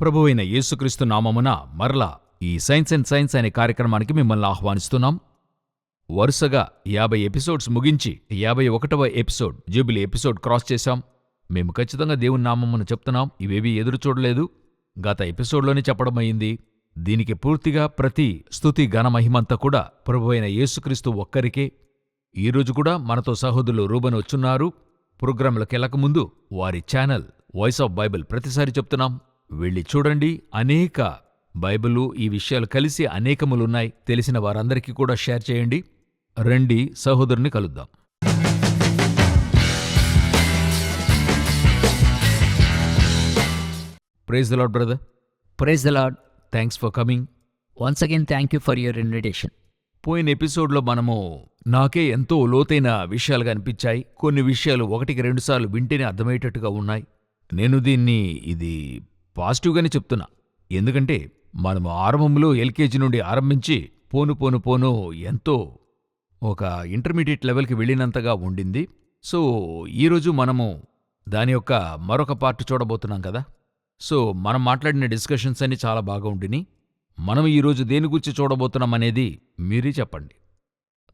ప్రభువైన యేసుక్రీస్తు నామమున మరలా ఈ సైన్స్ అండ్ సైన్స్ అనే కార్యక్రమానికి మిమ్మల్ని ఆహ్వానిస్తున్నాం. వరుసగా 50 ఎపిసోడ్స్ ముగించి 51వ ఎపిసోడ్ జూబిలీ ఎపిసోడ్ క్రాస్ చేశాం. మేము ఖచ్చితంగా దేవుని నామమును చెప్తున్నాం, ఇవేవీ ఎదురు చూడలేదు. గత ఎపిసోడ్లోనే చెప్పడమయ్యింది. దీనికి పూర్తిగా ప్రతి స్తుతి ఘనమహిమంతా కూడా ప్రభువైన యేసుక్రీస్తు ఒక్కరికే. ఈరోజు కూడా మనతో సహోదరులు రూబెన్ వచ్చున్నారు. ప్రోగ్రాంలకెళ్లకముందు వారి ఛానల్ వాయిస్ ఆఫ్ బైబిల్ ప్రతిసారి చెప్తున్నాం, వెళ్ళి చూడండి. అనేక బైబిలు ఈ విషయాలు కలిసి అనేకములున్నాయి. తెలిసిన వారందరికీ కూడా షేర్ చేయండి. రండి సహోదరుని కలుద్దాం. Praise the Lord brother. Praise the Lord. Thanks for coming. Once again, thank you for your invitation. పోయిన ఎపిసోడ్లో మనము నాకే ఎంతో లోతైన విషయాలుగా అనిపించాయి. కొన్ని విషయాలు 1-2 సార్లు వింటేనే అర్థమయ్యేటట్టుగా ఉన్నాయి. నేను ఇది పాజిటివ్గానే చెప్తున్నా. ఎందుకంటే మనము ఆరంభంలో ఎల్కేజీ నుండి ఆరంభించి పోను ఎంతో ఒక ఇంటర్మీడియట్ లెవెల్కి వెళ్ళినంతగా ఉండింది. సో ఈరోజు మనము దాని యొక్క మరొక పార్ట్ చూడబోతున్నాం కదా. సో మనం మాట్లాడిన డిస్కషన్స్ అన్ని చాలా బాగా ఉండిని. మనం ఈరోజు దేని గురించి చూడబోతున్నాం అనేది మీరే చెప్పండి.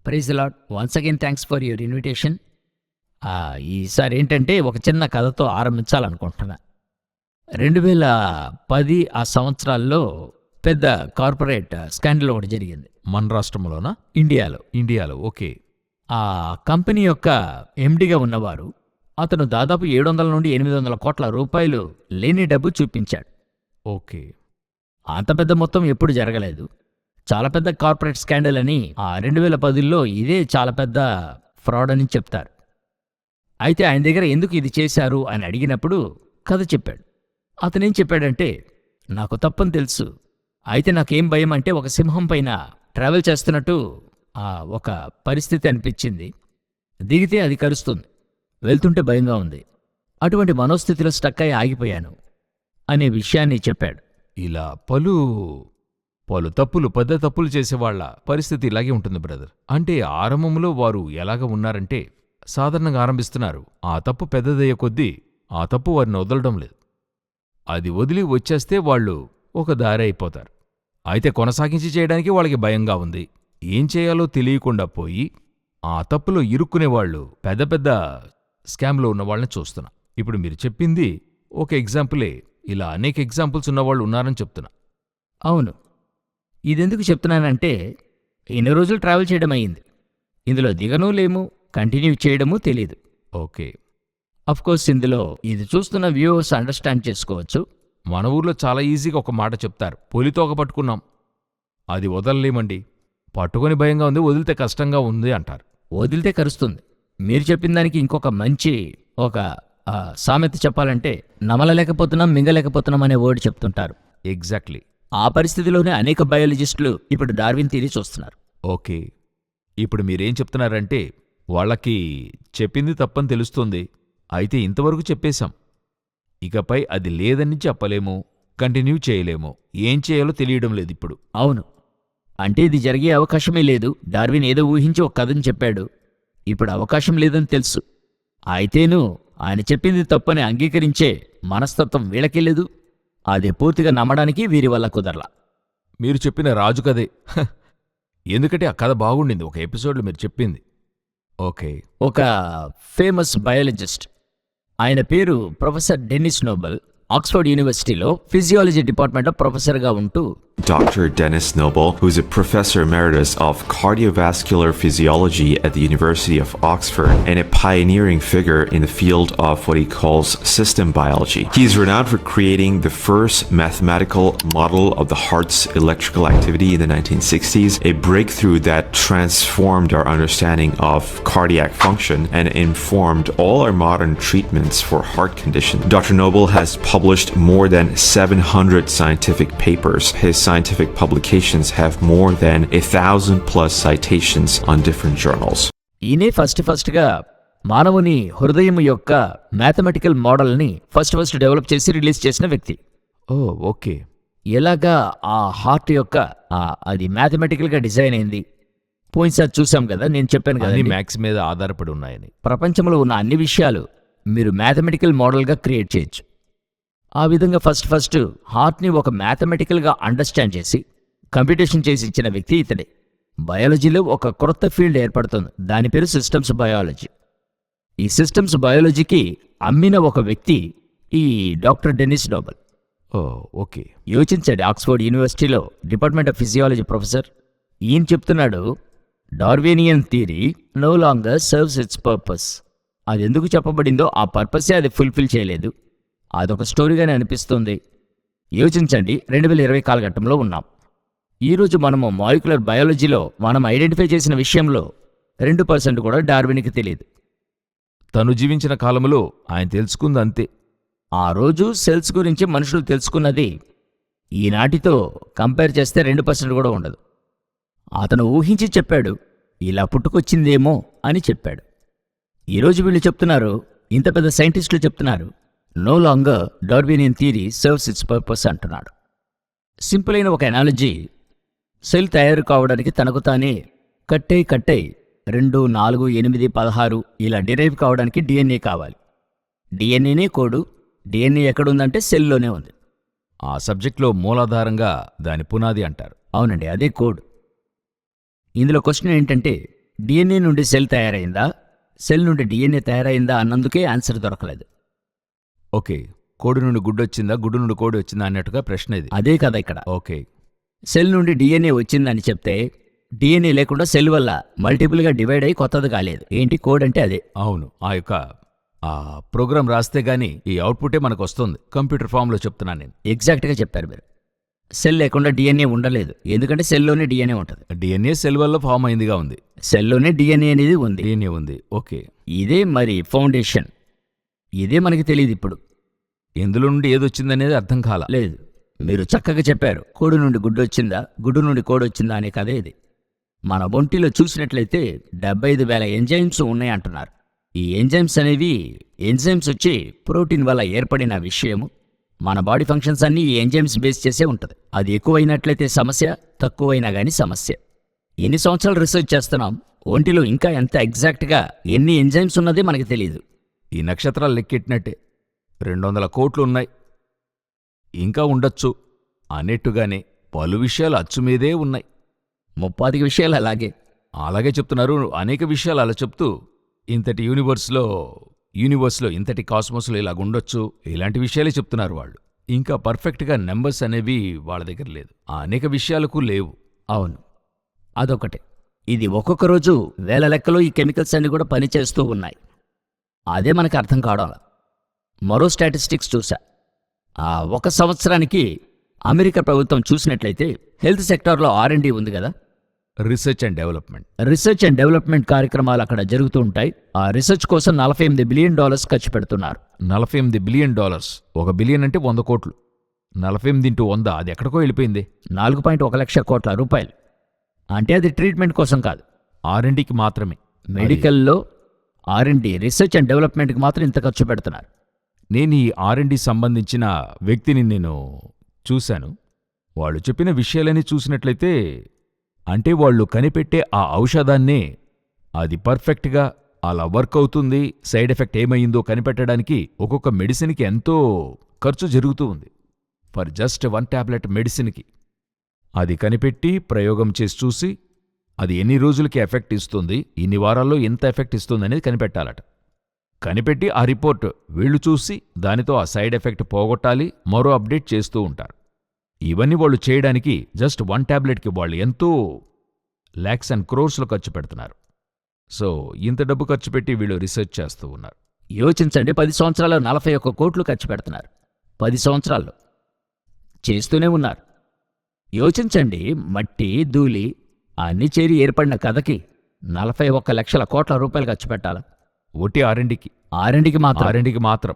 Praise the Lord. Once again, thanks for your invitation. ఈసారి ఏంటంటే ఒక చిన్న కథతో ఆరంభించాలనుకుంటున్నా. 2010 ఆ సంవత్సరాల్లో పెద్ద కార్పొరేట్ స్కాండల్ ఒకటి జరిగింది. మన రాష్ట్రంలోనా? ఇండియాలో. ఓకే. ఆ కంపెనీ యొక్క ఎండిగా ఉన్నవారు, అతను దాదాపు 700 నుండి 800 కోట్ల రూపాయలు లేని డబ్బు చూపించాడు. ఓకే. అంత పెద్ద మొత్తం ఎప్పుడు జరగలేదు. చాలా పెద్ద కార్పొరేట్ స్కాండల్ అని 2010లో ఇదే చాలా పెద్ద ఫ్రాడ్ అని చెప్తారు. అయితే ఆయన దగ్గర ఎందుకు ఇది చేశారు అని అడిగినప్పుడు కథ చెప్పాడు. అతనేం చెప్పాడంటే, నాకు తప్పని తెలుసు, అయితే నాకేం భయం అంటే ఒక సింహం పైన ట్రావెల్ చేస్తున్నట్టు ఒక పరిస్థితి అనిపించింది. దిగితే అది కరుస్తుంది, వెళ్తుంటే భయంగా ఉంది. అటువంటి మనోస్థితిలో స్టక్ అయి ఆగిపోయాను అనే విషయాన్ని చెప్పాడు. ఇలా పలు తప్పులు, పెద్ద తప్పులు చేసేవాళ్ల పరిస్థితి ఇలాగే ఉంటుంది బ్రదర్. అంటే ఆరంభంలో వారు ఎలాగ ఉన్నారంటే సాధారణంగా ఆరంభిస్తున్నారు. ఆ తప్పు పెద్దదయ్యే కొద్దీ ఆ తప్పు వారిని వదలడం లేదు. అది వదిలి వచ్చేస్తే వాళ్ళు ఒక దారి అయిపోతారు. అయితే కొనసాగించి చేయడానికి వాళ్ళకి భయంగా ఉంది. ఏం చేయాలో తెలియకుండా పోయి ఆ తప్పులో ఇరుక్కునేవాళ్లు పెద్ద పెద్ద స్కామ్లో ఉన్న వాళ్ళని చూస్తున్నా. ఇప్పుడు మీరు చెప్పింది ఒక ఎగ్జాంపులే. ఇలా అనేక ఎగ్జాంపుల్స్ ఉన్నవాళ్ళు ఉన్నారని చెప్తున్నా. అవును. ఇదెందుకు చెప్తున్నానంటే, ఇన్ని రోజులు ట్రావెల్ చేయడం అయ్యింది. ఇందులో దిగనూ లేము, కంటిన్యూ చేయడమూ తెలీదు. ఓకే. అఫ్కోర్స్ ఇందులో ఇది చూస్తున్న వ్యూవర్స్ అండర్స్టాండ్ చేసుకోవచ్చు. మన ఊర్లో చాలా ఈజీగా ఒక మాట చెప్తారు, పులితోక పట్టుకున్నాం, అది వదలలేమండి. పట్టుకొని భయంగా ఉంది, వదిలితే కష్టంగా ఉంది అంటారు. వదిలితే కరుస్తుంది. మీరు చెప్పిన దానికి ఇంకొక మంచి ఒక సామెత చెప్పాలంటే, నమలలేకపోతున్నాం మింగలేకపోతున్నాం అనే వర్డ్ చెప్తుంటారు. ఎగ్జాక్ట్లీ. ఆ పరిస్థితిలోనే అనేక బయాలజిస్టులు ఇప్పుడు డార్విన్ థియరీ చూస్తున్నారు. ఓకే. ఇప్పుడు మీరేం చెప్తున్నారంటే, వాళ్ళకి చెప్పింది తప్పని తెలుస్తుంది, అయితే ఇంతవరకు చెప్పేశాం, ఇకపై అది లేదని చెప్పలేము, కంటిన్యూ చేయలేము, ఏం చేయాలో తెలియడం లేదు ఇప్పుడు. అవును. అంటే ఇది జరిగే అవకాశమే లేదు. డార్విన్ ఏదో ఊహించి ఒక కథని చెప్పాడు, ఇప్పుడు అవకాశం లేదని తెలుసు. అయితేను ఆయన చెప్పింది తప్పని అంగీకరించే మనస్తత్వం వీళ్ళకే లేదు. అది పూర్తిగా నమ్మడానికి వీరి వల్ల కుదరలా. మీరు చెప్పిన రాజు కథే. ఎందుకంటే ఆ కథ బాగుండింది, ఒక ఎపిసోడ్లో మీరు చెప్పింది. ఓకే. ఒక ఫేమస్ బయాలజిస్ట్, ఆయన పేరు ప్రొఫెసర్ డెన్నిస్ నోబెల్, ఆక్స్ఫర్డ్ యూనివర్సిటీలో ఫిజియాలజీ డిపార్ట్మెంట్లో ప్రొఫెసర్గా ఉంటూ Dr. Dennis Noble, who's a professor emeritus of cardiovascular physiology at the University of Oxford and a pioneering figure in the field of what he calls system biology. He is renowned for creating the first mathematical model of the heart's electrical activity in the 1960s, a breakthrough that transformed our understanding of cardiac function and informed all our modern treatments for heart conditions. Dr. Noble has published more than 700 scientific papers. His scientific publications have more than 1,000+ citations on different journals. ఈయనే ఫస్ట్గా మానవుని హృదయం యొక్క mathematical మోడల్ని first develop చేసి release చేసిన వ్యక్తి. Okay. ఎలాగా ఆ హార్ట్ యొక్క అది మ్యాథమెటికల్గా డిజైన్ అయింది. పోయినసారి చూసాం కదా, నేను చెప్పాను కదా, మ్యాథ్స్ మీద ఆధారపడి ఉన్నాయని. ప్రపంచంలో ఉన్న అన్ని విషయాలు మీరు మ్యాథమెటికల్ మోడల్గా క్రియేట్ చేయొచ్చు. ఆ విధంగా ఫస్ట్ హార్ట్ని ఒక మ్యాథమెటికల్గా అండర్స్టాండ్ చేసి కంప్యూటేషన్ చేసి ఇచ్చిన వ్యక్తి ఇతడే. బయాలజీలో ఒక కొత్త ఫీల్డ్ ఏర్పడుతుంది, దాని పేరు సిస్టమ్స్ బయాలజీ. ఈ సిస్టమ్స్ బయాలజీకి అమ్మిన ఒక వ్యక్తి ఈ doctor Denis Noble. Oh okay. యోచించండి, ఆక్స్ఫర్డ్ యూనివర్సిటీలో డిపార్ట్మెంట్ ఆఫ్ ఫిజియాలజీ ప్రొఫెసర్ ఈయన చెప్తున్నాడు, Darwinian theory no longer serves its purpose. అది ఎందుకు చెప్పబడిందో ఆ పర్పసే అది ఫుల్ఫిల్ చేయలేదు. అదొక స్టోరీగానే అనిపిస్తుంది. యోచించండి, 2020 కాలఘట్టంలో ఉన్నాం. ఈరోజు మనము మాలిక్యులర్ బయాలజీలో మనం ఐడెంటిఫై చేసిన విషయంలో 2% కూడా డార్విన్కి తెలియదు. తను జీవించిన కాలంలో ఆయన తెలుసుకుంది అంతే. ఆ రోజు సెల్స్ గురించి మనుషులు తెలుసుకున్నది ఈనాటితో కంపేర్ చేస్తే 2% కూడా ఉండదు. అతను ఊహించి చెప్పాడు, ఇలా పుట్టుకొచ్చిందేమో అని చెప్పాడు. ఈరోజు వీళ్ళు చెప్తున్నారు, ఇంత పెద్ద సైంటిస్టులు చెప్తున్నారు, no longer Darwinian theory serves its purpose అంటున్నాడు. సింపుల్ అయిన ఒక ఎనాలజీ, సెల్ తయారు కావడానికి తనకు తానే కట్టై 2, 4, 8, 16 ఇలా డిరైవ్ కావడానికి డిఎన్ఏ కావాలి. డిఎన్ఏనే కోడు. డిఎన్ఏ ఎక్కడుందంటే సెల్లోనే ఉంది. ఆ సబ్జెక్ట్లో మూలాధారంగా దాని పునాది అంటారు. అవునండి, అదే కోడ్. ఇందులో క్వశ్చన్ ఏంటంటే, డిఎన్ఏ నుండి సెల్ తయారైందా, సెల్ నుండి డిఎన్ఏ తయారైందా అన్నందుకే ఆన్సర్ దొరకలేదు. ఓకే, కోడి నుండి గుడ్డు వచ్చిందా, గుడ్డు నుండి కోడి వచ్చిందా అన్నట్టుగా ప్రశ్న ఇది. అదే కదా ఇక్కడ. ఓకే. సెల్ నుండి డిఎన్ఏ వచ్చిందని చెప్తే డిఎన్ఏ లేకుండా సెల్ వల్ల మల్టిపుల్గా డివైడ్ అయ్యి కొత్తది కాలేదు. ఏంటి కోడ్ అంటే అదే. అవును, ఆ ప్రోగ్రామ్ రాస్తే గానీ ఈ అవుట్పుటే మనకు వస్తుంది. కంప్యూటర్ ఫామ్లో చెప్తున్నాను నేను. ఎగ్జాక్ట్గా చెప్పారు మీరు. సెల్ లేకుండా డిఎన్ఏ ఉండలేదు, ఎందుకంటే సెల్లోనే డిఎన్ఏ ఉంటుంది. డిఎన్ఏ సెల్ వల్ల ఫామ్ అయిందిగా ఉంది. సెల్లోనే డిఎన్ఏ అనేది ఉంది. డిఎన్ఏ ఉంది. ఓకే. ఇదే మరి ఫౌండేషన్. ఇదే మనకి తెలియదు ఇప్పుడు. ఎందులో నుండి ఏదొచ్చిందనేది అర్థం కాల. లేదు, మీరు చక్కగా చెప్పారు. కోడి నుండి గుడ్డు వచ్చిందా, గుడ్డు నుండి కోడి వచ్చిందా అనే కదే ఇది. మన ఒంటిలో చూసినట్లయితే 75,000 ఎంజైమ్స్ ఉన్నాయి అంటున్నారు. ఈ ఎంజైమ్స్ అనేవి ఎంజైమ్స్ వచ్చి ప్రోటీన్ వల్ల ఏర్పడిన విషయము. మన బాడీ ఫంక్షన్స్ అన్నీ ఈ ఎంజైమ్స్ బేస్ చేసే ఉంటుంది. అది ఎక్కువైనట్లయితే సమస్య, తక్కువైనా కానీ సమస్య. ఎన్ని సంవత్సరాలు రీసెర్చ్ చేస్తున్నాం, ఒంటిలో ఇంకా ఎంత ఎగ్జాక్ట్గా ఎన్ని ఎంజైమ్స్ ఉన్నదే మనకి తెలియదు. ఈ నక్షత్రాలు లెక్కెట్టినట్టే 200 కోట్లు ఉన్నాయి, ఇంకా ఉండొచ్చు అన్నట్టుగానే పలు విషయాలు అచ్చుమీదే ఉన్నాయి. 30 విషయాలు అలాగే చెప్తున్నారు. అనేక విషయాలు అలా చెప్తూ ఇంతటి యూనివర్స్లో ఇంతటి కాస్మోస్లో ఇలాగుండొచ్చు, ఇలాంటి విషయాలే చెప్తున్నారు వాళ్ళు. ఇంకా పర్ఫెక్ట్గా నెంబర్స్ అనేవి వాళ్ళ దగ్గర లేదు. ఆ అనేక విషయాలకు లేవు. అవును, అదొకటి. ఇది ఒక్కొక్క రోజు వేల లెక్కలో ఈ కెమికల్స్ అన్ని కూడా పనిచేస్తూ ఉన్నాయి. అదే మనకు అర్థం కావడం. మరో స్టాటిస్టిక్స్ చూసా. 1 సంవత్సరానికి అమెరికా ప్రభుత్వం చూసినట్లయితే హెల్త్ సెక్టార్లో R&D ఉంది కదా, రీసెర్చ్ అండ్ డెవలప్మెంట్ కార్యక్రమాలు అక్కడ జరుగుతూ ఉంటాయి. ఆ రీసెర్చ్ కోసం $48 బిలియన్ ఖర్చు పెడుతున్నారు. $48 బిలియన్. 1 బిలియన్ అంటే 100 కోట్లు. 48 × 100 అది ఎక్కడికో వెళ్ళిపోయింది. 4.1 లక్ష కోట్ల రూపాయలు. అంటే అది ట్రీట్మెంట్ కోసం కాదు, R&Dకి మాత్రమే. మెడికల్లో R&D రీసెర్చ్ అండ్ డెవలప్మెంట్కి మాత్రం ఇంత ఖర్చు పెడుతున్నారు. నేను ఈ R&D సంబంధించిన వ్యక్తిని నేను చూశాను. వాళ్ళు చెప్పిన విషయాలని చూసినట్లయితే, అంటే వాళ్ళు కనిపెట్టే ఆ ఔషధాన్నే అది పర్ఫెక్ట్గా అలా వర్క్ అవుతుంది, సైడ్ ఎఫెక్ట్ ఏమైందో కనిపెట్టడానికి ఒక్కొక్క మెడిసిన్కి ఎంతో ఖర్చు జరుగుతూ ఉంది. ఫర్ జస్ట్ 1 టాబ్లెట్ మెడిసిన్కి అది కనిపెట్టి ప్రయోగం చేసి చూసి అది ఎన్ని రోజులకి ఎఫెక్ట్ ఇస్తుంది, ఇన్ని వారాల్లో ఎంత ఎఫెక్ట్ ఇస్తుంది అనేది కనిపెట్టాలట. కనిపెట్టి ఆ రిపోర్ట్ వీళ్ళు చూసి దానితో ఆ సైడ్ ఎఫెక్ట్ పోగొట్టాలి, మరో అప్డేట్ చేస్తూ ఉంటారు. ఇవన్నీ వాళ్ళు చేయడానికి జస్ట్ 1 టాబ్లెట్కి వాళ్ళు ఎంతో lakhs and crores ఖర్చు పెడుతున్నారు. సో ఇంత డబ్బు ఖర్చు పెట్టి వీళ్ళు రీసెర్చ్ చేస్తూ ఉన్నారు. యోచించండి, 10 సంవత్సరాల్లో 41 కోట్లు ఖర్చు పెడుతున్నారు. 10 సంవత్సరాల్లో చేస్తూనే ఉన్నారు. యోచించండి, మట్టి ధూళి అన్నీ చేరి ఏర్పడిన కథకి 41 లక్షల కోట్ల రూపాయలు ఖర్చు పెట్టాలా? ఒట్టి ఆర్ఎండ్కి మాత్రం.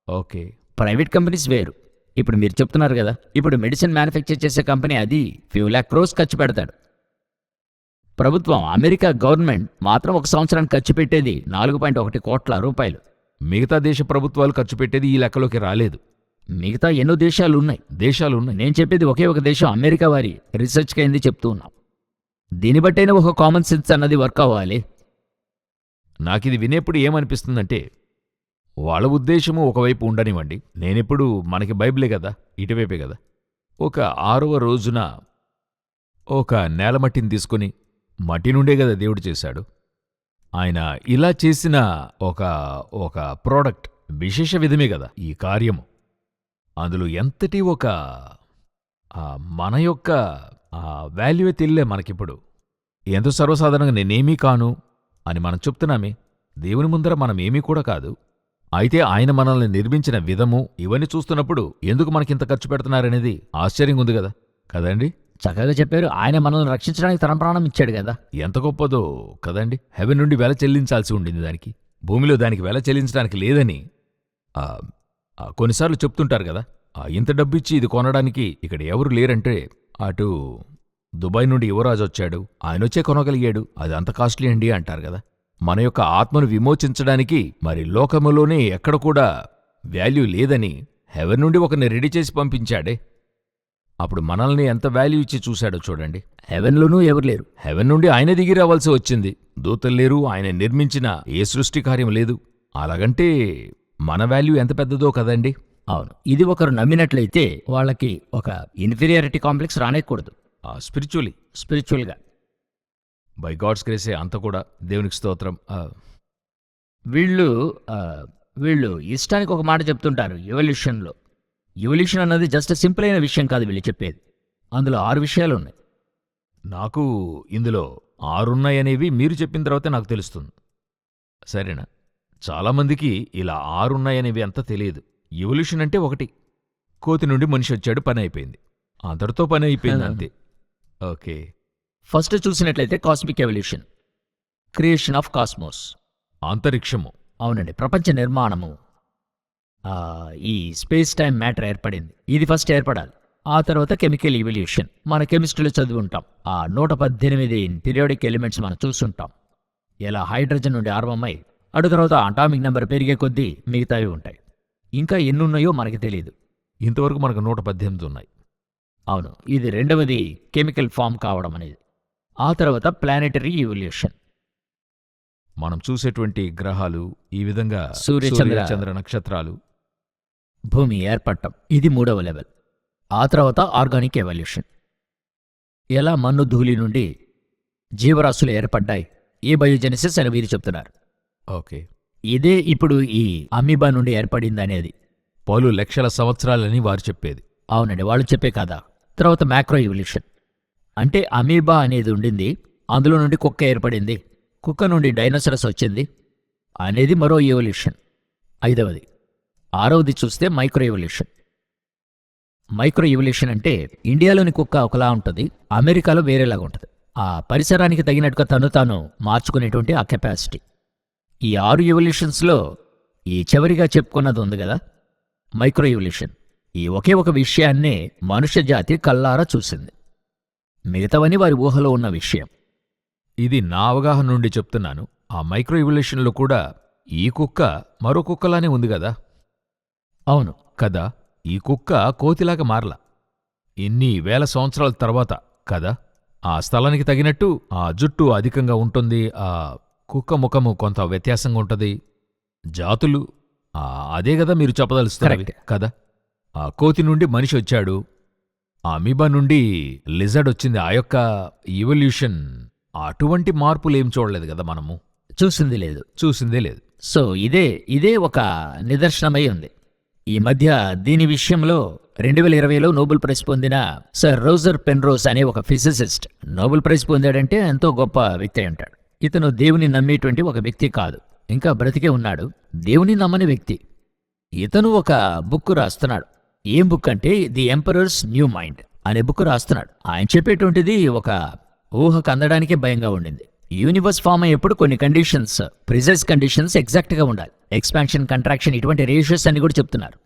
ఓకే. ప్రైవేట్ కంపెనీస్ వేరు. ఇప్పుడు మీరు చెప్తున్నారు కదా, ఇప్పుడు మెడిసిన్ మ్యానుఫ్యాక్చర్ చేసే కంపెనీ అది few lakh crores ఖర్చు పెడతాడు. ప్రభుత్వం, అమెరికా గవర్నమెంట్ మాత్రం 1 సంవత్సరానికి ఖర్చు పెట్టేది 4.1 కోట్ల రూపాయలు. మిగతా దేశ ప్రభుత్వాలు ఖర్చు పెట్టేది ఈ లెక్కలోకి రాలేదు. మిగతా ఎన్నో దేశాలు ఉన్నాయి. నేను చెప్పేది ఒకే ఒక దేశం, అమెరికా వారి రీసెర్చ్కి అయింది చెప్తూ ఉన్నాం. దీన్ని బట్టైనా ఒక కామన్ సెన్స్ అన్నది వర్క్ అవ్వాలి. నాకిది వినేప్పుడు ఏమనిపిస్తుందంటే, వాళ్ళ ఉద్దేశము ఒకవైపు ఉండనివ్వండి. నేనెప్పుడు మనకి బైబిలే కదా, ఇటువైపే కదా. ఒక 6వ రోజున ఒక నేలమట్టిని తీసుకుని, మట్టి నుండే కదా దేవుడు చేశాడు. ఆయన ఇలా చేసిన ఒక ప్రోడక్ట్ విశేష విధమే కదా ఈ కార్యము. అందులో ఎంతటి ఒక మన యొక్క వాల్యూవే తెలియలే మనకిప్పుడు. ఎంతో సర్వసాధారణంగా నేనేమీ కాను అని మనం చెప్తున్నామే. దేవుని ముందర మనం ఏమీ కూడా కాదు. అయితే ఆయన మనల్ని నిర్మించిన విధము ఇవన్నీ చూస్తున్నప్పుడు ఎందుకు మనకింత ఖర్చు పెడుతున్నారనేది ఆశ్చర్యంగా ఉంది కదా, కదండి? చక్కగా చెప్పారు. ఆయన మనల్ని రక్షించడానికి తన ప్రాణం ఇచ్చాడు కదా. ఎంత గొప్పదో కదండి. హెవెన్ నుండి వెల చెల్లించాల్సి ఉండింది దానికి, భూమిలో దానికి వెల చెల్లించడానికి లేదని కొన్నిసార్లు చెప్తుంటారు కదా. ఇంత డబ్బిచ్చి ఇది కొనడానికి ఇక్కడ ఎవరు లేరంటే, అటు దుబాయ్ నుండి యువరాజు వచ్చాడు, ఆయనొచ్చే కొనగలిగాడు, అది అంత కాస్ట్లీ అండి అంటారు కదా. మన యొక్క ఆత్మను విమోచించడానికి మరి లోకములోనే ఎక్కడ కూడా వాల్యూ లేదని హెవెన్ నుండి ఒకరిని రెడీ చేసి పంపించాడే. అప్పుడు మనల్ని ఎంత వాల్యూ ఇచ్చి చూశాడో చూడండి. హెవెన్లోనూ ఎవరు లేరు. హెవెన్ నుండి ఆయన దిగి రావాల్సి వచ్చింది. దూతలు లేరు, ఆయన నిర్మించిన ఏ సృష్టి కార్యం లేదు. అలాగంటే మన వాల్యూ ఎంత పెద్దదో కదండి. అవును, ఇది ఒకరు నమ్మినట్లయితే వాళ్ళకి ఒక ఇన్ఫీరియారిటీ కాంప్లెక్స్ రానేకూడదు. స్పిరిచువల్గా బై గాడ్స్ గ్రేసే అంత కూడా, దేవునికి స్తోత్రం. వీళ్ళు ఇష్టానికి ఒక మాట చెప్తుంటారు ఎవల్యూషన్లో. ఎవల్యూషన్ అన్నది జస్ట్ సింపుల్ అయిన విషయం కాదు వీళ్ళు చెప్పేది. అందులో 6 విషయాలు ఉన్నాయి. నాకు ఇందులో 6 ఉన్నాయనేవి మీరు చెప్పిన తర్వాతే నాకు తెలుస్తుంది. సరేనా? చాలామందికి ఇలా 6 ఉన్నాయనేవి అంతా తెలియదు. ఎవల్యూషన్ అంటే ఒకటి, కోతి నుండి మనిషి వచ్చాడు, పని అయిపోయింది, అందరితో పని అయిపోయింది అంతే. ఓకే. ఫస్ట్ చూసినట్లయితే cosmic evolution, creation of cosmos, అంతరిక్షము. అవునండి, ప్రపంచ నిర్మాణము. ఈ స్పేస్ టైం మ్యాటర్ ఏర్పడింది, ఇది ఫస్ట్ ఏర్పడాలి. ఆ తర్వాత కెమికల్ ఎవల్యూషన్, మన కెమిస్ట్రీలో చదివి ఉంటాం. 118 పీరియాడిక్ ఎలిమెంట్స్ మనం చూస్తుంటాం. ఎలా హైడ్రోజన్ నుండి ఆరంభమై అటు తర్వాత అటామిక్ నెంబర్ పెరిగే కొద్దీ మిగతావి ఉంటాయి. ఇంకా ఎన్నున్నాయో మనకి తెలియదు. ఇంతవరకు మనకు 118 ఉన్నాయి. అవును, ఇది రెండవది కెమికల్ ఫామ్ కావడం అనేది. ఆ తర్వాత ప్లానెటరీ ఎవల్యూషన్, మనం చూసేటువంటి గ్రహాలు, ఈ విధంగా సూర్య, చంద్ర నక్షత్రాలు, భూమి ఏర్పడటం, ఇది 3వ లెవెల్. ఆ తర్వాత ఆర్గానిక్ ఎవల్యూషన్, ఎలా మన్ను ధూళి నుండి జీవరాశులు ఏర్పడ్డాయి, ఏ బయోజెనసిస్ అని వీరు చెప్తున్నారు. ఓకే. ఇదే ఇప్పుడు ఈ అమీబా నుండి ఏర్పడింది అనేది పలు లక్షల సంవత్సరాలని వారు చెప్పేది. అవునండి, వాళ్ళు చెప్పే కదా. తర్వాత మ్యాక్రో ఎవల్యూషన్, అంటే అమీబా అనేది ఉండింది, అందులో నుండి కుక్క ఏర్పడింది, కుక్క నుండి డైనోసరస్ వచ్చింది అనేది మరో ఎవల్యూషన్, 5వది. 6వది చూస్తే మైక్రో ఎవల్యూషన్. మైక్రో ఎవల్యూషన్ అంటే ఇండియాలోని కుక్క ఒకలా ఉంటుంది, అమెరికాలో వేరేలాగా ఉంటుంది. ఆ పరిసరానికి తగినట్టుగా తాను మార్చుకునేటువంటి ఆ కెపాసిటీ. ఈ 6 ఎవల్యూషన్స్లో ఈ చివరిగా చెప్పుకున్నది ఉంది కదా, మైక్రో ఎవల్యూషన్. ఈ ఒకే ఒక విషయాన్నే మనుష్య జాతి కల్లారా చూసింది, మిగతావన్నీ వారి ఊహలో ఉన్న విషయం. ఇది నా అవగాహన నుండి చెప్తున్నాను. ఆ మైక్రో ఎవల్యూషన్లో కూడా ఈ కుక్క మరో కుక్కలానే ఉంది కదా. అవును కదా, ఈ కుక్క కోతిలాగా మారలా, ఇన్ని వేల సంవత్సరాల తర్వాత కదా. ఆ స్థలానికి తగినట్టు ఆ జుట్టు అధికంగా ఉంటుంది, ఆ కుక్క ముఖము కొంత వ్యత్యాసంగా ఉంటుంది, జాతులు అదే కదా మీరు చెప్పదలుస్తున్నవి కదా. ఆ కోతి నుండి మనిషి వచ్చాడు, ఆ అమీబా నుండి లిజర్డ్ వచ్చింది. ఆ యొక్క ఎవల్యూషన్, అటువంటి మార్పులేం చూడలేదు కదా మనము, చూసిందే లేదు. సో ఇదే ఒక నిదర్శనమై ఉంది. ఈ మధ్య దీని విషయంలో 2020లో నోబెల్ ప్రైజ్ పొందిన సర్ రోజర్ పెన్రోస్ అనే ఒక ఫిజిసిస్ట్ నోబెల్ ప్రైజ్ పొందాడంటే ఎంతో గొప్ప వ్యక్తి అయి ఉంటాడు. ఇతను దేవుని నమ్మేటువంటి ఒక వ్యక్తి కాదు, ఇంకా బ్రతికే ఉన్నాడు, దేవుని నమ్మని వ్యక్తి. ఇతను ఒక బుక్ రాస్తున్నాడు. ఏం బుక్ అంటే ది ఎంపరర్స్ న్యూ మైండ్ అనే బుక్ రాస్తున్నాడు. ఆయన చెప్పేటువంటిది ఒక ఊహకు అందడానికే భయంగా ఉండింది. యూనివర్స్ ఫామ్ అయ్యేప్పుడు కొన్ని కండిషన్స్, ప్రిసైజ్ కండిషన్స్ ఎగ్జాక్ట్గా ఉండాలి. ఎక్స్పాన్షన్, కంట్రాక్షన్, ఇటువంటి రేషియోస్ అని కూడా చెప్తున్నారు.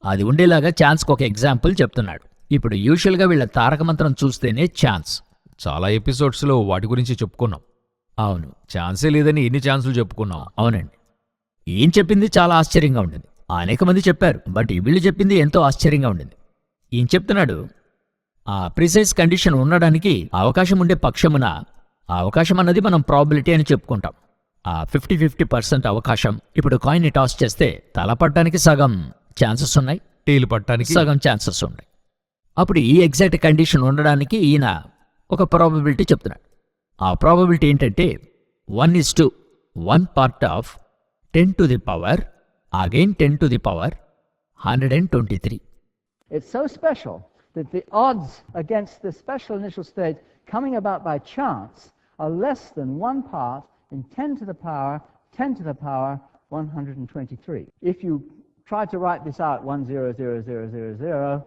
అది ఉండేలాగా ఛాన్స్కి ఒక ఎగ్జాంపుల్ చెప్తున్నాడు. ఇప్పుడు యూజువల్గా వీళ్ళ తారక మంత్రం చూస్తేనే ఛాన్స్. చాలా ఎపిసోడ్స్లో వాటి గురించి చెప్పుకున్నాం. అవును, ఛాన్సే లేదని ఎన్ని ఛాన్సులు చెప్పుకున్నాం. అవునండి, ఏం చెప్పింది చాలా ఆశ్చర్యంగా ఉండింది. అనేక మంది చెప్పారు, బట్ వీళ్ళు చెప్పింది ఎంతో ఆశ్చర్యంగా ఉండింది. ఈయన చెప్తున్నాడు, ఆ ప్రిసైజ్ కండిషన్ ఉండడానికి అవకాశం ఉండే పక్షమున, ఆ అవకాశం అన్నది మనం ప్రాబిలిటీ అని చెప్పుకుంటాం. ఆ 50-50% అవకాశం. ఇప్పుడు కాయిన్ని టాస్ చేస్తే తలపడడానికి సగం ఛాన్సెస్ ఉన్నాయి, టేలు పట్టడానికి సగం ఛాన్సెస్ ఉన్నాయి. అప్పుడు ఈ ఎగ్జాక్ట్ కండిషన్ ఉండడానికి ఈయన ఒక ప్రాబబిలిటీ చెప్తున్నాడు. ఆ ప్రాబబిలిటీ ఏంటంటే 1:1 part of 10 to the power again 10 to the power 123. It's so special that the odds against this special initial state coming about by chance are less than 1 part in 10 to the power 10 to the power 123. If you try to write this out 1000000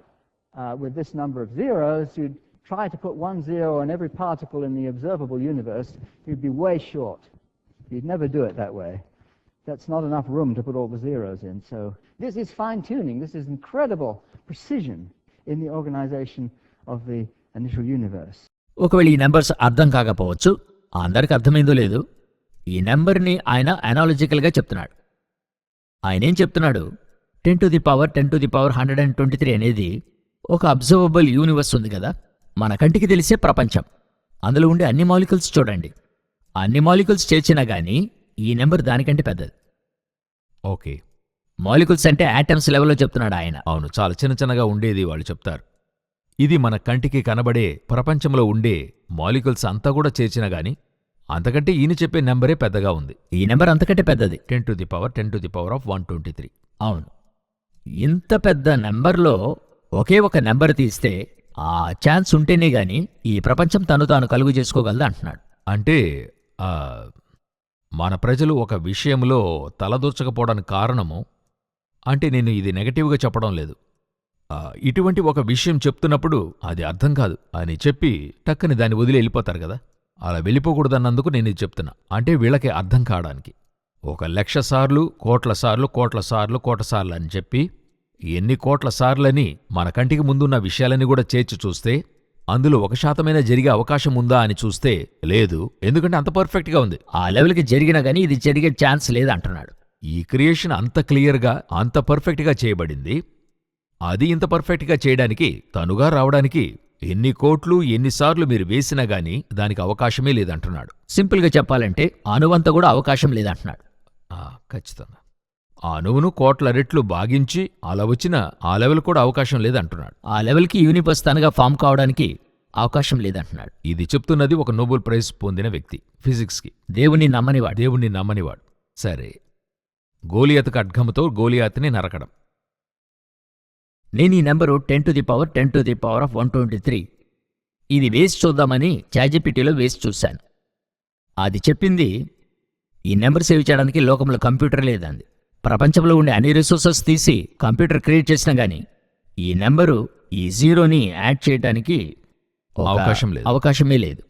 with this number of zeros, you'd try to put 1 zero on every particle in the observable universe, you'd be way short. You'd never do it that way. That's not enough room to put all the zeros in. So this is fine-tuning. This is incredible precision in the organization of the initial universe. ఒకవేళ ఈ numbers అర్థం కాకపోవచ్చు, అందరికి అర్థమైందో లేదు. ఈ నెంబర్ని ఆయన అనాలజికల్గా చెప్తున్నాడు. ఆయన ఏం చెప్తున్నాడు, 10 to the power 10 to the power 123 అనేది ఒక అబ్జర్వబుల్ యూనివర్స్ ఉంది కదా, మన కంటికి తెలిసే ప్రపంచం. అందులో ఉండే అన్ని మాలిక్యూల్స్ చూడండి, అన్ని మాలిక్యూల్స్ చేర్చినా కానీ ఈ నెంబర్ దానికంటే పెద్దది. ఓకే, మాలిక్యూల్స్ అంటే యాటమ్స్ లెవెల్లో చెప్తున్నాడు ఆయన. అవును, చాలా చిన్న చిన్నగా ఉండేది వాళ్ళు చెప్తారు. ఇది మన కంటికి కనబడే ప్రపంచంలో ఉండే మాలిక్యూల్స్ అంతా కూడా చేర్చినా గాని అంతకంటే ఈయన చెప్పే నెంబరే పెద్దగా ఉంది. ఈ నెంబర్ అంతకంటే పెద్దది, 10 to the power 10 to the power of 123. అవును. ఇంత పెద్ద నెంబర్లో ఒకే ఒక నెంబర్ తీస్తే ఆ ఛాన్స్ ఉంటేనే గాని ఈ ప్రపంచం తను తాను కలుగు చేసుకోగలదు అంటున్నాడు. అంటే మన ప్రజలు ఒక విషయంలో తలదూర్చకపోవడానికి కారణము, అంటే నేను ఇది నెగటివ్గా చెప్పడం లేదు, ఇటువంటి ఒక విషయం చెప్తున్నప్పుడు అది అర్థం కాదు అని చెప్పి టక్కని దాన్ని వదిలి వెళ్ళిపోతారు కదా, అలా వెళ్ళిపోకూడదన్నందుకు నేను ఇది చెప్తున్నా. అంటే వీళ్ళకి అర్థం కావడానికి 1,00,000 సార్లు, కోట్ల సార్లు, కోట్ల సార్లు, కోట్ల సార్లు అని చెప్పి ఎన్ని కోట్ల సార్లని మన కంటికి ముందున్న విషయాలని కూడా చేర్చి చూస్తే అందులో 1% జరిగే అవకాశం ఉందా అని చూస్తే లేదు, ఎందుకంటే అంత పర్ఫెక్ట్గా ఉంది. ఆ లెవెల్కి జరిగినా గానీ ఇది జరిగే ఛాన్స్ లేదంటున్నాడు. ఈ క్రియేషన్ అంత క్లియర్గా అంత పర్ఫెక్ట్గా చేయబడింది. అది ఇంత పర్ఫెక్ట్గా చేయడానికి తనుగా రావడానికి ఎన్ని కోట్లు ఎన్నిసార్లు మీరు వేసినా గానీ దానికి అవకాశమే లేదంటున్నాడు. సింపుల్గా చెప్పాలంటే అణువంత కూడా అవకాశం లేదంటున్నాడు. ఖచ్చితంగా ఆ అణువును కోట్ల రెట్లు భాగించి అలా వచ్చిన ఆ లెవెల్ కూడా అవకాశం లేదంటున్నాడు. ఆ లెవెల్కి యూనివర్స్ తనగా ఫామ్ కావడానికి అవకాశం లేదంటున్నాడు. ఇది చెప్తున్నది ఒక నోబెల్ ప్రైజ్ పొందిన వ్యక్తి ఫిజిక్స్కి. దేవుణ్ణి నమ్మనివాడు. దేవుణ్ణి నమ్మనివాడు. సరే, గోలియాతు ఖడ్గముతో గోలియాతుని నరకడం. నేను ఈ number 10 to the power 10 to the power of 123 ఇది వేసి చూద్దామని ChatGPTలో వేసి చూశాను. అది చెప్పింది ఈ నెంబర్ సేవ్ చేయడానికి లోకంలో కంప్యూటర్ లేదంది. ప్రపంచంలో ఉండే అన్ని రిసోర్సెస్ తీసి కంప్యూటర్ క్రియేట్ చేసినా గానీ ఈ నెంబరు ఈ జీరోని యాడ్ చేయడానికి అవకాశమే లేదు.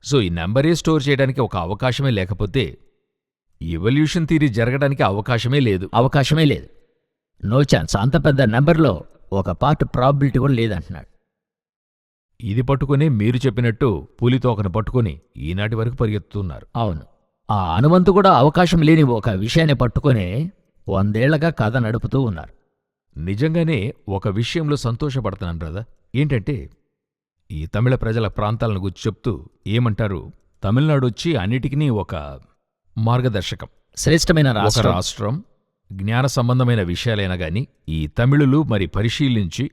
సో ఈ నెంబరే స్టోర్ చేయడానికి ఒక అవకాశమే లేకపోతే ఎవల్యూషన్ థియరీ జరగడానికి అవకాశమే లేదు. No chance. అంత పెద్ద నెంబర్లో ఒక పార్ట్ ప్రాబిలిటీ కూడా లేదంటున్నాడు. ఇది పట్టుకునే మీరు చెప్పినట్టు పులితోకను పట్టుకుని ఈనాటి వరకు పరిగెత్తుతున్నారు. అవును, ఆ అనువంతు కూడా అవకాశం లేని ఒక విషయాన్ని పట్టుకునే 100 ఏళ్లగా కథ నడుపుతూ ఉన్నారు. నిజంగానే ఒక విషయంలో సంతోషపడుతున్నాను బ్రదర్. ఏంటంటే ఈ తమిళ ప్రజల ప్రాంతాలను గురించి చెప్తూ ఏమంటారు, తమిళనాడు వచ్చి అన్నిటికీ ఒక మార్గదర్శకం, శ్రేష్టమైన ఒక రాష్ట్రం, జ్ఞాన సంబంధమైన విషయాలైనా గాని ఈ తమిళులు మరి పరిశీలించి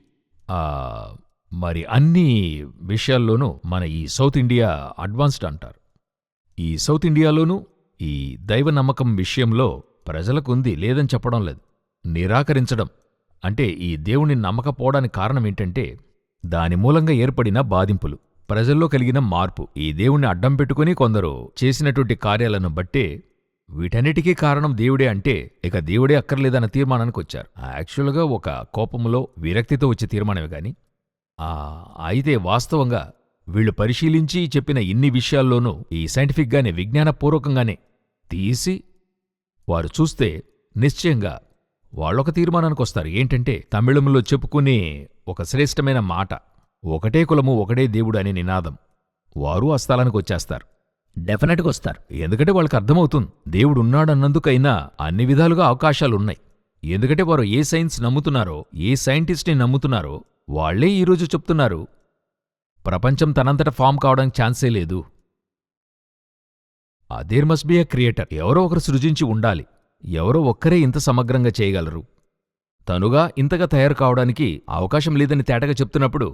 మరి అన్ని విషయాల్లోనూ మన ఈ సౌత్ ఇండియా అడ్వాన్స్డ్ అంటారు. ఈ సౌత్ ఇండియాలోనూ ఈ దైవ నమ్మకం విషయంలో ప్రజలకుంది, లేదని చెప్పడం లేదు, నిరాకరించడం. అంటే ఈ దేవుణ్ణి నమ్మకపోవడానికి కారణం ఏంటంటే దాని మూలంగా ఏర్పడిన బాధింపులు, ప్రజల్లో కలిగిన మార్పు, ఈ దేవుణ్ణి అడ్డం పెట్టుకుని కొందరు చేసినటువంటి కార్యాలను బట్టే వీటన్నిటికీ కారణం దేవుడే అంటే ఇక దేవుడే అక్కర్లేదన్న తీర్మానానికి వచ్చారు. యాక్చువల్గా ఒక కోపంలో విరక్తితో వచ్చే తీర్మానమే గాని అయితే వాస్తవంగా వీళ్ళు పరిశీలించి చెప్పిన ఇన్ని విషయాల్లోనూ ఈ సైంటిఫిక్గానే విజ్ఞానపూర్వకంగానే తీసి వారు చూస్తే నిశ్చయంగా వాళ్ళొక తీర్మానానికి వస్తారు. ఏంటంటే తమిళంలో చెప్పుకునే ఒక శ్రేష్టమైన మాట, ఒకటే కులము ఒకటే దేవుడు అనే నినాదం, వారు ఆ స్థలానికి వచ్చేస్తారు. డెఫినెట్గా వస్తారు. ఎందుకంటే వాళ్ళకి అర్థమవుతుంది దేవుడున్నాడన్నందుకైనా అన్ని విధాలుగా అవకాశాలున్నాయి. ఎందుకంటే వారు ఏ సైన్స్ నమ్ముతున్నారో, ఏ సైంటిస్ట్ని నమ్ముతున్నారో వాళ్లే ఈరోజు చెప్తున్నారు ప్రపంచం తనంతట ఫామ్ కావడానికి ఛాన్సే లేదు. There must be a creator. ఎవరో ఒకరు సృజించి ఉండాలి. ఎవరో ఒక్కరే ఇంత సమగ్రంగా చేయగలరు. తనుగా ఇంతగా తయారు కావడానికి అవకాశం లేదని తేటగా చెప్తున్నప్పుడు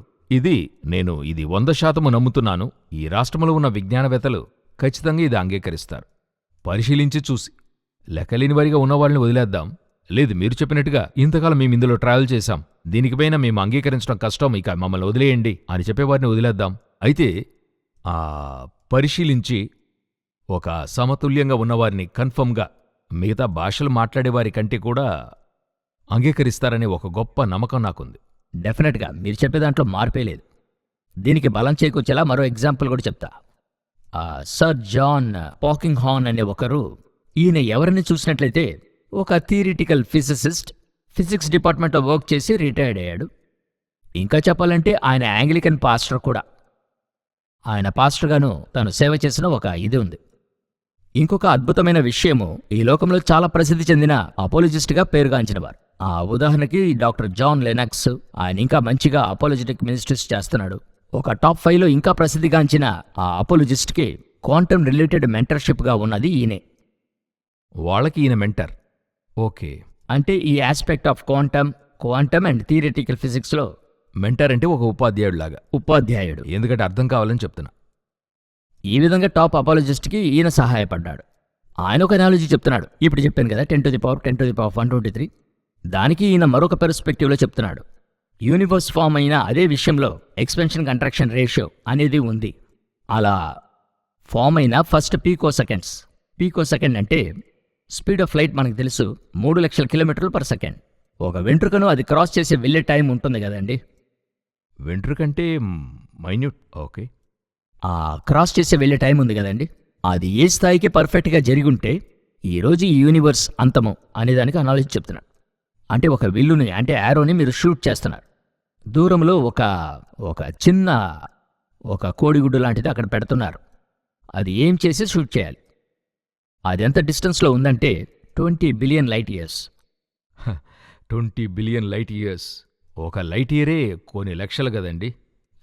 నేను 100% నమ్ముతున్నాను. ఈ రాష్ట్రంలో ఉన్న విజ్ఞానవేత్తలు ఖచ్చితంగా ఇది అంగీకరిస్తారు. పరిశీలించి చూసి లెక్కలేని వారిగా ఉన్నవాళ్ళని వదిలేద్దాం. లేదు, మీరు చెప్పినట్టుగా ఇంతకాలం మేము ఇందులో ట్రావెల్ చేశాం, దీనికిపైన మేము అంగీకరించడం కష్టం, ఇక మమ్మల్ని వదిలేయండి అని చెప్పేవారిని వదిలేద్దాం. అయితే పరిశీలించి ఒక సమతుల్యంగా ఉన్నవారిని కన్ఫర్మ్గా మిగతా భాషలు మాట్లాడేవారి కంటే కూడా అంగీకరిస్తారనే ఒక గొప్ప నమ్మకం నాకుంది. డెఫినెట్గా మీరు చెప్పే దాంట్లో మార్పే లేదు. దీనికి బలం చేకూర్చేలా మరో ఎగ్జాంపుల్ కూడా చెప్తా. సర్ జాన్ పాకింగ్హార్న్ అనే ఒకరు, ఈయన ఎవరిని చూసినట్లయితే ఒక థియరిటికల్ ఫిజిసిస్ట్, ఫిజిక్స్ డిపార్ట్మెంట్లో వర్క్ చేసి రిటైర్డ్ అయ్యాడు. ఇంకా చెప్పాలంటే ఆయన యాంగ్లికన్ పాస్టర్ కూడా. ఆయన పాస్టర్గాను తను సేవ చేసిన ఒక ఇది ఉంది. ఇంకొక అద్భుతమైన విషయము, ఈ లోకంలో చాలా ప్రసిద్ధి చెందిన అపోలజిస్ట్గా పేరుగాంచినవారు. ఉదాహరణకి డాక్టర్ జాన్ లెనాక్స్, ఆయన ఇంకా మంచిగా అపోలజెటిక్ మినిస్ట్రీస్ చేస్తున్నాడు. ఒక టాప్ 5లో ఇంకా ప్రసిద్ధిగాంచిన ఆ అపోలజిస్ట్కి క్వాంటమ్ రిలేటెడ్ మెంటర్షిప్గా ఉన్నది ఈయనే. వాళ్ళకి ఈయన మెంటర్. ఓకే, అంటే ఈ aspect of quantum and theoretical ఫిజిక్స్లో మెంటర్ అంటే ఒక ఉపాధ్యాయుడిలాగా. ఉపాధ్యాయుడు. ఎందుకంటే అర్థం కావాలని చెప్తున్నా. ఈ విధంగా టాప్ అపాలజిస్ట్కి ఈయన సహాయపడ్డాడు. ఆయన ఒక అనాలజీ చెప్తున్నాడు. ఇప్పుడు చెప్పాను కదా 10⁻123. దానికి ఈయన మరొక పెర్స్పెక్టివ్లో చెప్తున్నాడు. యూనివర్స్ ఫామ్ అయిన అదే విషయంలో ఎక్స్పెన్షన్ కంట్రాక్షన్ రేషియో అనేది ఉంది. అలా ఫామ్ అయిన ఫస్ట్ పీకోసెకండ్ అంటే స్పీడ్ ఆఫ్ లైట్ మనకు తెలుసు 3 లక్షల కిలోమీటర్లు పర్ సెకండ్. ఒక వెంట్రుకను అది క్రాస్ చేసి వెళ్ళే టైం ఉంటుంది కదండి. వెంట్రుకంటే మైన్యూట్. ఓకే, ఆ క్రాస్ చేసే వెళ్ళే టైం ఉంది కదండి, అది ఏ స్థాయికి పర్ఫెక్ట్గా జరిగుంటే ఈరోజు ఈ యూనివర్స్ అంతము అనేదానికి అనాలజీ చెప్తున్నాడు. అంటే ఒక విల్లుని అంటే యారోని మీరు షూట్ చేస్తున్నారు. దూరంలో ఒక చిన్న కోడిగుడ్డు లాంటిది అక్కడ పెడుతున్నారు. అది ఏం చేసి షూట్ చేయాలి. అది ఎంత డిస్టెన్స్లో ఉందంటే 20 billion light years. 20 billion light years. ఒక లైట్ ఇయరే కొన్ని లక్షలు కదండి.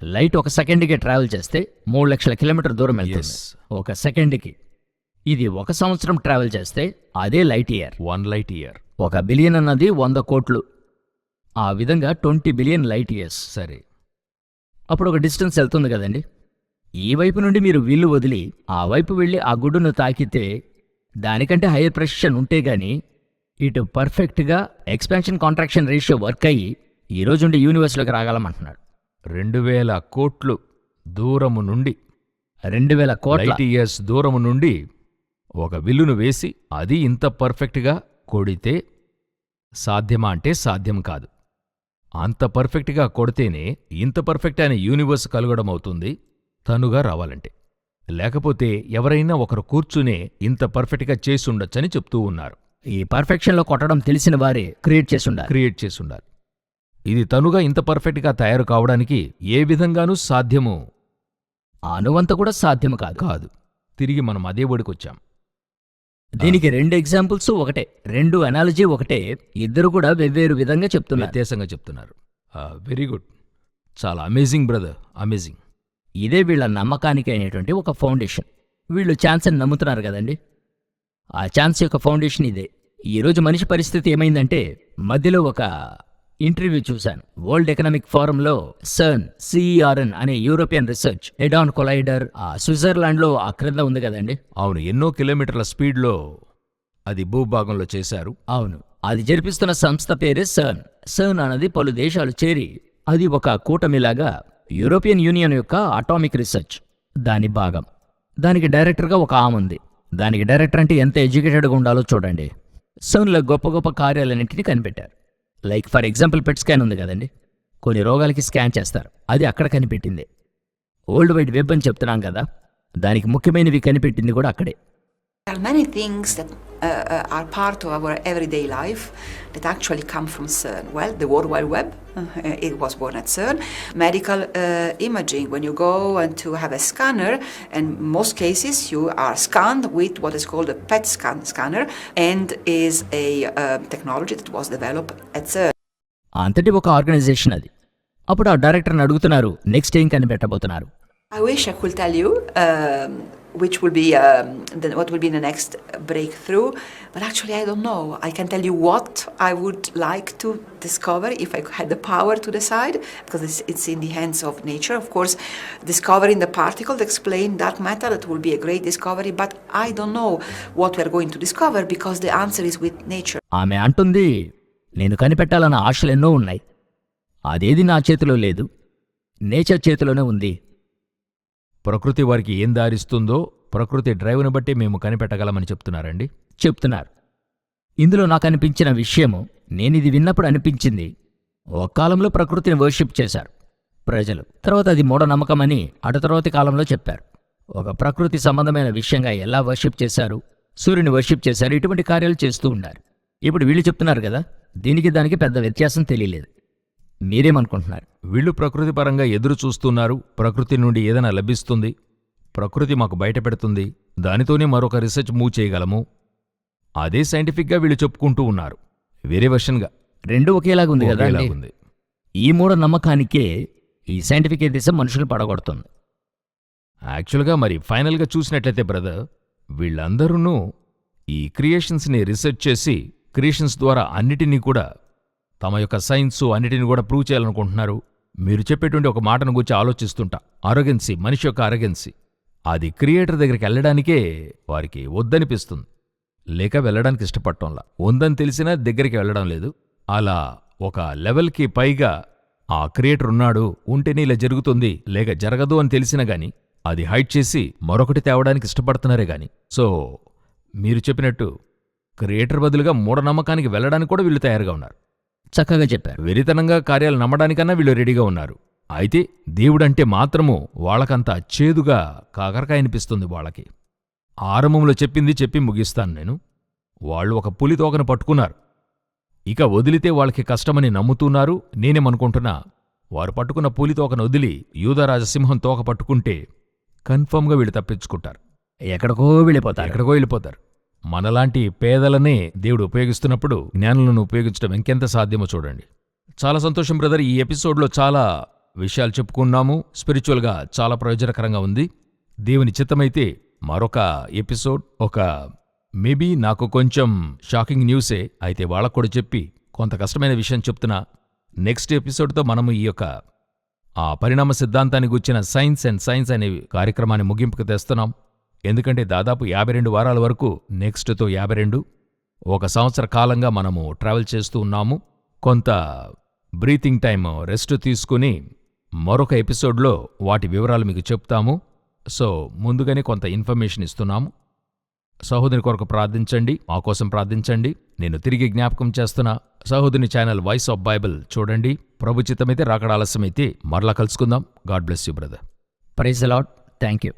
లైట్ ఒక సెకండ్కి ట్రావెల్ చేస్తే 3 లక్షల కిలోమీటర్ దూరం వెళ్తుంది. ఒక సెకండ్కి. ఇది 1 సంవత్సరం ట్రావెల్ చేస్తే అదే light year. 1 light year. 1 billion అన్నది 100 కోట్లు. ఆ విధంగా 20 బిలియన్ లైట్ ఇయర్స్. సరే, అప్పుడు ఒక డిస్టెన్స్ వెళ్తుంది కదండి. ఈ వైపు నుండి మీరు విల్లు వదిలి ఆ వైపు వెళ్ళి ఆ గుడ్డును తాకితే దానికంటే హైయర్ ప్రెసిషన్ ఉంటే గాని ఇటు పర్ఫెక్ట్గా ఎక్స్పాన్షన్ కాంట్రాక్షన్ రేషియో వర్క్ అయ్యి ఈ రోజుండి యూనివర్స్లోకి రాగలమంటున్నాడు. 2000 కోట్లు దూరము నుండి 2000 కోట్ల లైట్ ఇయర్స్ దూరము నుండి ఒక విల్లును వేసి అది ఇంత పర్ఫెక్ట్గా కొడితే సాధ్యమా అంటే సాధ్యం కాదు. అంత పర్ఫెక్ట్గా కొడితేనే ఇంత పర్ఫెక్ట్ అయిన యూనివర్స్ కలగడం అవుతుంది తనుగా రావాలంటే. లేకపోతే ఎవరైనా ఒకరు కూర్చునే ఇంత పర్ఫెక్ట్గా చేసుండొచ్చని చెప్తూ ఉన్నారు. ఈ పర్ఫెక్షన్లో కొట్టడం తెలిసిన వారే క్రియేట్ చేసుండాలి. ఇది తనుగా ఇంత పర్ఫెక్ట్గా తయారు కావడానికి ఏ విధంగానూ సాధ్యము అనువంత కూడా సాధ్యము కాదు. తిరిగి మనం అదే ఒడికొచ్చాం. దీనికి 2 ఎగ్జాంపుల్స్ ఒకటే, 2 అనాలజీ ఒకటే, ఇద్దరు కూడా వెవ్వేరు విధంగా చెప్తున్నారు, వ్యత్యాసంగా చెప్తున్నారు. వెరీ గుడ్, చాలా అమేజింగ్ బ్రదర్, అమేజింగ్. ఇదే వీళ్ళ నమ్మకానికి అయినటువంటి ఒక ఫౌండేషన్. వీళ్ళు ఛాన్స్ అని నమ్ముతున్నారు కదండి. ఆ ఛాన్స్ యొక్క ఫౌండేషన్ ఇదే. ఈరోజు మనిషి పరిస్థితి ఏమైందంటే, మధ్యలో ఒక ఇంటర్వ్యూ చూశాను. వరల్డ్ ఎకనామిక్ ఫోరంలో CERN అనే యూరోపియన్ రీసెర్చ్ హెడాన్ కొలైడర్ స్విట్జర్లాండ్లో ఆ క్రింద ఉంది కదండి. అవును, ఎన్నో కిలోమీటర్ల స్పీడ్లో అది భూభాగంలో చేశారు. అవును, అది జరిపిస్తున్న సంస్థ పేరే CERN అన్నది పలు దేశాలు చేరి అది ఒక కూటమిలాగా యూరోపియన్ యూనియన్ యొక్క అటామిక్ రీసెర్చ్ దాని భాగం. దానికి డైరెక్టర్గా ఒక ఆమె ఉంది. దానికి డైరెక్టర్ అంటే ఎంత ఎడ్యుకేటెడ్గా ఉండాలో చూడండి. CERNలో గొప్ప గొప్ప కార్యాలన్నింటినీ కనిపెట్టారు. Like for example PET scan ఉంది కదండి, కొన్ని రోగాలకి స్కాన్ చేస్తారు, అది అక్కడ కనిపెట్టింది. వరల్డ్ వైడ్ వెబ్ అని చెప్తున్నాం కదా, దానికి ముఖ్యమైనవి కనిపెట్టింది కూడా అక్కడే. There are many things that are part of our everyday life that actually come from CERN. Well, the World Wide Web, it was born at CERN. Medical imaging, when you go and to have a scanner, and most cases you are scanned with what is called a PET scanner, and is a technology that was developed at CERN. అంతటి ఒక organisation అది. అప్పుడు ఆ డైరెక్టర్ని అడుగుతున్నారు, next ఏం కనిపెట్టబోతున్నారు. I wish I could tell you which will be what will be the next breakthrough. But actually, I don't know. I can tell you what I would like to discover if I had the power to decide, because it's in the hands of nature. Of course, discovering the particle that explain dark matter, that will be a great discovery. But I don't know what we are going to discover, because the answer is with nature. ఆమె అంటుంది, నేను కనిపెట్టాలన్న ఆశలు ఎన్నో ఉన్నాయి, అదేది నా చేతిలో లేదు, నేచర్ చేతిలోనే ఉంది. ప్రకృతి వారికి ఏం దారిస్తుందో ప్రకృతి డ్రైవ్ను బట్టి మేము కనిపెట్టగలమని చెప్తున్నారండి. చెప్తున్నారు. ఇందులో నాకు అనిపించిన విషయము, నేనిది విన్నప్పుడు అనిపించింది, ఒక కాలంలో ప్రకృతిని వర్షిప్ చేశారు ప్రజలు, తర్వాత అది మూఢనమ్మకమని అటు తర్వాతి కాలంలో చెప్పారు. ఒక ప్రకృతి సంబంధమైన విషయంగా ఎలా వర్షిప్ చేశారు, సూర్యుని వర్షిప్ చేశారు, ఇటువంటి కార్యాలు చేస్తూ ఉన్నారు. ఇప్పుడు వీళ్ళు చెప్తున్నారు కదా, దీనికి దానికి పెద్ద వ్యత్యాసం తెలియలేదు. మీరేమనుకుంటున్నారు? వీళ్ళు ప్రకృతి పరంగా ఎదురు చూస్తున్నారు, ప్రకృతి నుండి ఏదైనా లభిస్తుంది, ప్రకృతి మాకు బయట పెడుతుంది, దానితోనే మరొక రీసెర్చ్ మూవ్ చేయగలము, అదే సైంటిఫిక్గా వీళ్ళు చెప్పుకుంటూ ఉన్నారు. వేరే వర్షన్గా రెండు ఒకేలాగా ఉంది కదా. ఒకేలాగుంది. ఈ మూఢనమ్మకానికే ఈ సైంటిఫిక్ ఎథిజం మనుషులు పడగొడుతుంది. యాక్చువల్గా మరి ఫైనల్గా చూసినట్లయితే బ్రదర్, వీళ్ళందరూ ఈ క్రియేషన్స్ని రీసెర్చ్ చేసి క్రియేషన్స్ ద్వారా అన్నిటినీ కూడా తమ యొక్క సైన్స్ అన్నిటిని కూడా ప్రూవ్ చేయాలనుకుంటున్నారు. మీరు చెప్పేటువంటి ఒక మాటను గురించి ఆలోచిస్తుంటా, అరగెన్సీ, మనిషి యొక్క అరగెన్సీ, అది క్రియేటర్ దగ్గరికి వెళ్ళడానికే వారికి వద్దనిపిస్తుంది, లేక వెళ్ళడానికి ఇష్టపడటంలా. ఉందని తెలిసినా దగ్గరికి వెళ్ళడం లేదు. అలా ఒక లెవెల్కి పైగా ఆ క్రియేటర్ ఉన్నాడు, ఉంటేనే ఇలా జరుగుతుంది, లేక జరగదు అని తెలిసినా గాని అది హైడ్ చేసి మరొకటి తేవడానికి ఇష్టపడుతున్నారే గాని. సో మీరు చెప్పినట్టు క్రియేటర్ బదులుగా మూఢనమ్మకానికి వెళ్ళడానికి కూడా వీళ్ళు తయారుగా ఉన్నారు. చక్కగా చెప్పారు. వెరితనంగా కార్యాలు నమ్మడానికన్నా వీళ్ళు రెడీగా ఉన్నారు. అయితే దేవుడంటే మాత్రము వాళ్ళకంత చేదుగా కాకరకాయ అనిపిస్తుంది వాళ్ళకి. ఆరంభంలో చెప్పింది చెప్పి ముగిస్తాను నేను. వాళ్ళు ఒక పులి తోకను పట్టుకున్నారు, ఇక వదిలితే వాళ్ళకి కష్టమని నమ్ముతున్నారు. నేనేమనుకుంటున్నా, వారు పట్టుకున్న పులి తోకను వదిలి యూదరాజసింహం తోక పట్టుకుంటే కన్ఫర్మ్గా వీళ్ళు తప్పించుకుంటారు, ఎక్కడికో వెళ్ళిపోతారు. మనలాంటి పేదలనే దేవుడు ఉపయోగిస్తున్నప్పుడు జ్ఞానులను ఉపయోగించడం ఇంకెంత సాధ్యమో చూడండి. చాలా సంతోషం బ్రదర్, ఈ ఎపిసోడ్లో చాలా విషయాలు చెప్పుకున్నాము. స్పిరిచువల్గా చాలా ప్రయోజనకరంగా ఉంది. దేవుని చిత్తమైతే మరొక ఎపిసోడ్, ఒక మేబీ నాకు కొంచెం షాకింగ్ న్యూసే అయితే వాళ్ళకు కూడా చెప్పి కొంత కష్టమైన విషయం చెప్తున్నా. నెక్స్ట్ ఎపిసోడ్తో మనము ఈ యొక్క ఆ పరిణామ సిద్ధాంతాన్ని గుర్చిన సైన్స్ అండ్ సైన్స్ అనే కార్యక్రమాన్ని ముగింపుకు తెస్తున్నాం. ఎందుకంటే దాదాపు 52 వారాల వరకు, నెక్స్ట్తో 52, 1 సంవత్సర కాలంగా మనము ట్రావెల్ చేస్తూ ఉన్నాము. కొంత బ్రీతింగ్ టైమ్ రెస్ట్ తీసుకుని మరొక ఎపిసోడ్లో వాటి వివరాలు మీకు చెప్తాము. సో ముందుగానే కొంత ఇన్ఫర్మేషన్ ఇస్తున్నాము. సహోదరి కొరకు ప్రార్థించండి, మా కోసం ప్రార్థించండి. నేను తిరిగి జ్ఞాపకం చేస్తున్నా, సహోదరి ఛానల్ వాయిస్ ఆఫ్ బైబిల్ చూడండి. ప్రభుచితమైతే రాకడ ఆలస్యమైతే మరలా కలుసుకుందాం. God bless you brother. Praise the Lord. Thank you.